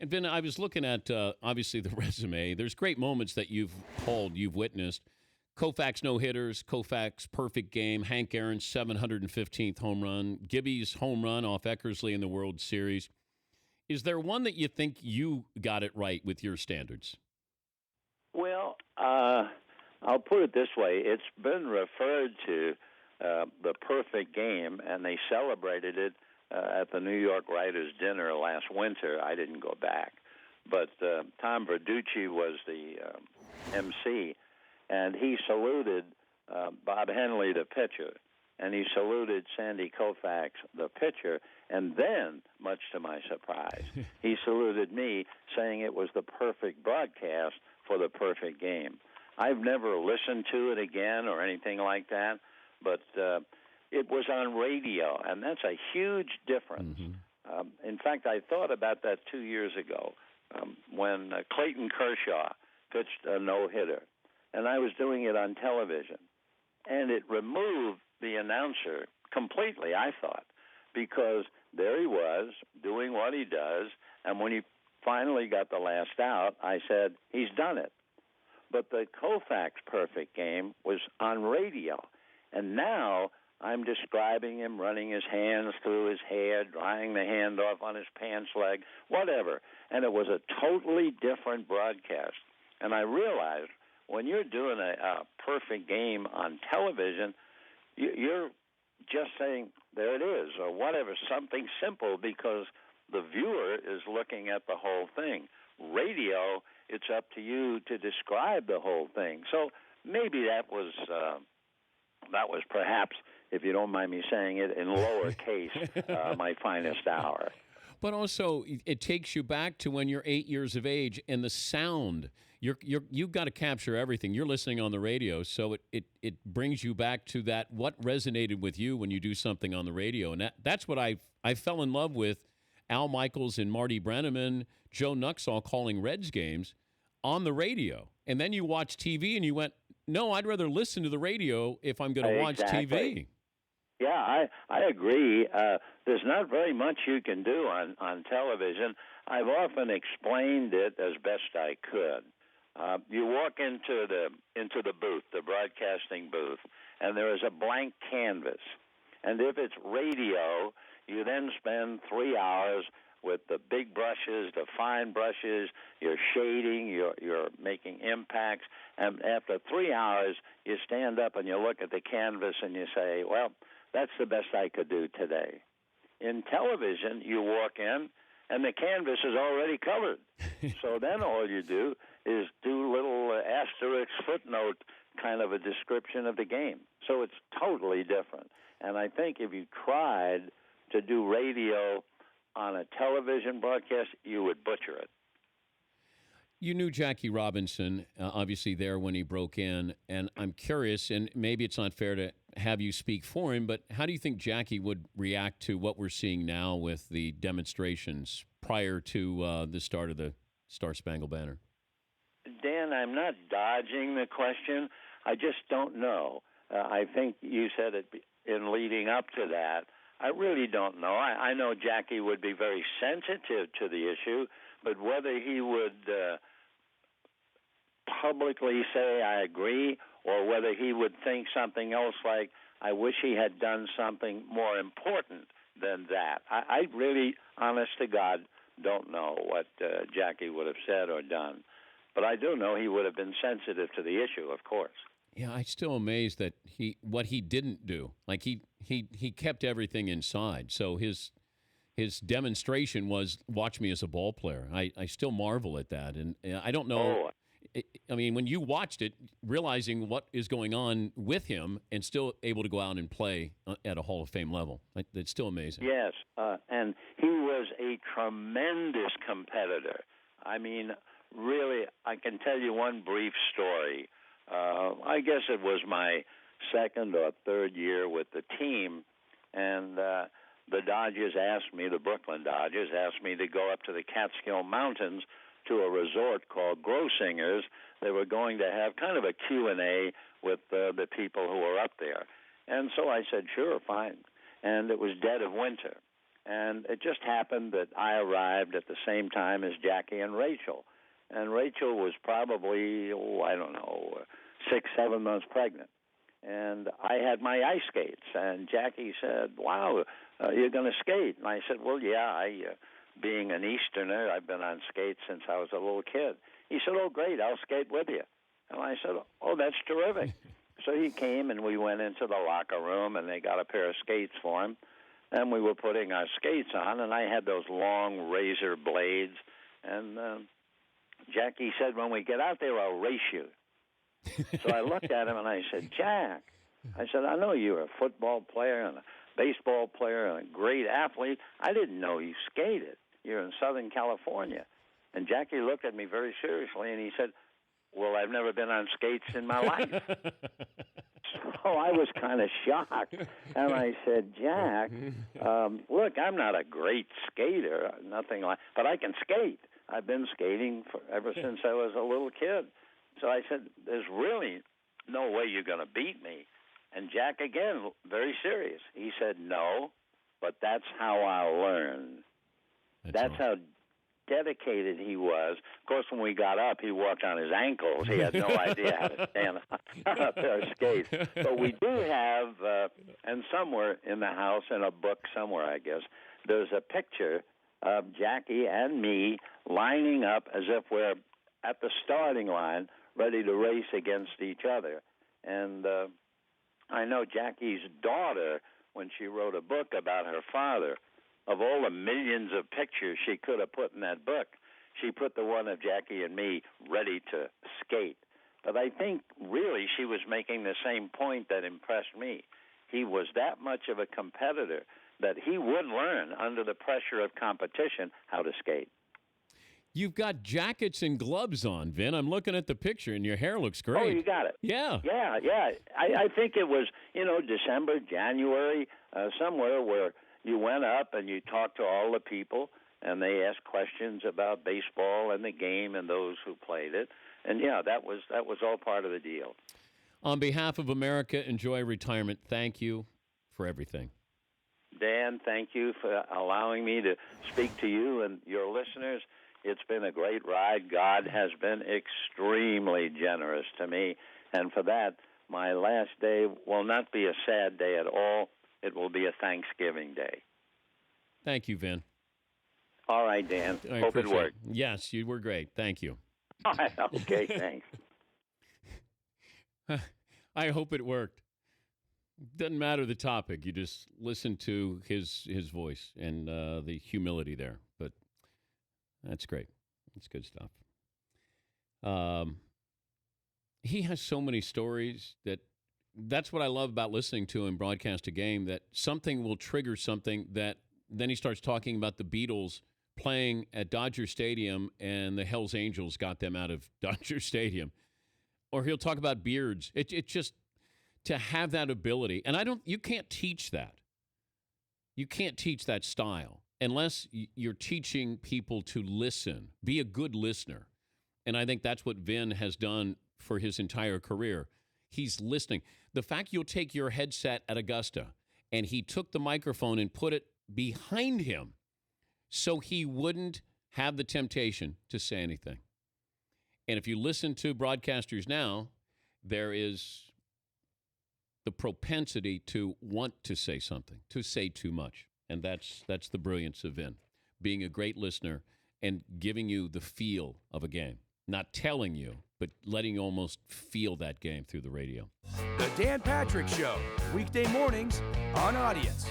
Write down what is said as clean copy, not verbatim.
Vin, I was looking at, obviously, the resume. There's great moments that you've witnessed. Koufax no-hitters, Koufax perfect game, Hank Aaron's 715th home run, Gibby's home run off Eckersley in the World Series. Is there one that you think you got it right with your standards? Well, I'll put it this way. It's been referred to the perfect game, and they celebrated it at the New York Writers' Dinner last winter. I didn't go back. But Tom Verducci was the MC, and he saluted Bob Henley, the pitcher, and he saluted Sandy Koufax, the pitcher, and then, much to my surprise, he saluted me, saying it was the perfect broadcast for the perfect game. I've never listened to it again or anything like that, but it was on radio, and that's a huge difference. Mm-hmm. In fact, I thought about that 2 years ago when Clayton Kershaw pitched a no-hitter, and I was doing it on television, and it removed the announcer completely, I thought, because there he was doing what he does, and when he finally got the last out, I said, he's done it. But the Koufax perfect game was on radio, and now I'm describing him running his hands through his hair, drying the hand off on his pants leg, whatever. And it was a totally different broadcast. And I realized when you're doing a perfect game on television, you're just saying, there it is, or whatever, something simple, because the viewer is looking at the whole thing. Radio, it's up to you to describe the whole thing. So maybe that was perhaps, if you don't mind me saying it, in lowercase, my finest hour. But also, it takes you back to when you're 8 years of age, and the sound. You've got to capture everything. You're listening on the radio, so it brings you back to that, what resonated with you when you do something on the radio. And that's what I fell in love with. Al Michaels and Marty Brenneman, Joe Nuxall calling Reds games on the radio. And then you watch TV and you went, no, I'd rather listen to the radio if I'm going to watch TV. Yeah, I agree. There's not very much you can do on television. I've often explained it as best I could. You walk into the booth, the broadcasting booth, and there is a blank canvas. And if it's radio, you then spend 3 hours with the big brushes, the fine brushes, you're shading, you're making impacts, and after 3 hours, you stand up and you look at the canvas and you say, well, that's the best I could do today. In television, you walk in, and the canvas is already covered. So then all you do is do little asterisk footnote kind of a description of the game. So it's totally different. And I think if you tried to do radio on a television broadcast, you would butcher it. You knew Jackie Robinson, obviously, there when he broke in, and I'm curious, and maybe it's not fair to have you speak for him, but how do you think Jackie would react to what we're seeing now with the demonstrations prior to the start of the Star-Spangled Banner? Dan, I'm not dodging the question. I just don't know. I think you said it in leading up to that. I really don't know. I know Jackie would be very sensitive to the issue, but whether he would publicly say, I agree, or whether he would think something else like, I wish he had done something more important than that. I really, honest to God, don't know what Jackie would have said or done. But I do know he would have been sensitive to the issue, of course. Yeah, I'm still amazed that what he didn't do. Like he kept everything inside. So his demonstration was, watch me as a ball player. I still marvel at that. And I don't know. I mean, when you watched it, realizing what is going on with him and still able to go out and play at a Hall of Fame level, it's still amazing. Yes, and he was a tremendous competitor. I mean, really, I can tell you one brief story. I guess it was my second or third year with the team, and the Dodgers asked me, the Brooklyn Dodgers asked me to go up to the Catskill Mountains to a resort called Grossinger's. They were going to have kind of a Q&A with the people who were up there. And so I said, sure, fine. And it was dead of winter. And it just happened that I arrived at the same time as Jackie and Rachel. And Rachel was probably, 6, 7 months pregnant. And I had my ice skates. And Jackie said, wow, you're going to skate. And I said, well, yeah, being an Easterner, I've been on skates since I was a little kid. He said, oh, great, I'll skate with you. And I said, oh, that's terrific. So he came, and we went into the locker room, and they got a pair of skates for him. And we were putting our skates on, and I had those long razor blades. And Jackie said, when we get out there, I'll race you. So I looked at him, and I said, Jack, I said, I know you're a football player and a baseball player and a great athlete. I didn't know you skated. You're in Southern California. And Jackie looked at me very seriously, and he said, well, I've never been on skates in my life. So I was kind of shocked. And I said, Jack, look, I'm not a great skater, nothing like, but I can skate. I've been skating ever since I was a little kid. So I said, there's really no way you're going to beat me. And Jack, again, very serious. He said, no, but that's how I'll learn. That's how dedicated he was. Of course, when we got up, he walked on his ankles. He had no idea how to stand on a pair of skates. But we do have, and somewhere in the house, in a book somewhere, I guess, there's a picture of Jackie and me lining up as if we're at the starting line, ready to race against each other. And I know Jackie's daughter, when she wrote a book about her father, of all the millions of pictures she could have put in that book, she put the one of Jackie and me ready to skate. But I think really she was making the same point that impressed me. He was that much of a competitor that he would learn under the pressure of competition how to skate. You've got jackets and gloves on, Vin. I'm looking at the picture, and your hair looks great. Oh, you got it. Yeah. Yeah. I think it was, December, January, somewhere where you went up and you talked to all the people, and they asked questions about baseball and the game and those who played it. And, yeah, that was all part of the deal. On behalf of America, enjoy retirement. Thank you for everything. Dan, thank you for allowing me to speak to you and your listeners. It's been a great ride. God has been extremely generous to me. And for that, my last day will not be a sad day at all. It will be a Thanksgiving day. Thank you, Vin. All right, Dan. Hope it worked. Yes, you were great. Thank you. Okay, thanks. I hope it worked. Doesn't matter the topic. You just listen to his voice and the humility there. But that's great. That's good stuff. He has so many stories that's what I love about listening to him broadcast a game, that something will trigger something that then he starts talking about the Beatles playing at Dodger Stadium and the Hells Angels got them out of Dodger Stadium. Or he'll talk about beards. It just, to have that ability, and you can't teach that. You can't teach that style unless you're teaching people to listen, be a good listener. And I think that's what Vin has done for his entire career. He's listening. The fact you'll take your headset at Augusta, and he took the microphone and put it behind him so he wouldn't have the temptation to say anything. And if you listen to broadcasters now, there is the propensity to want to say something, to say too much. And that's the brilliance of Vin, being a great listener and giving you the feel of a game. Not telling you, but letting you almost feel that game through the radio. The Dan Patrick Show, weekday mornings on Audience.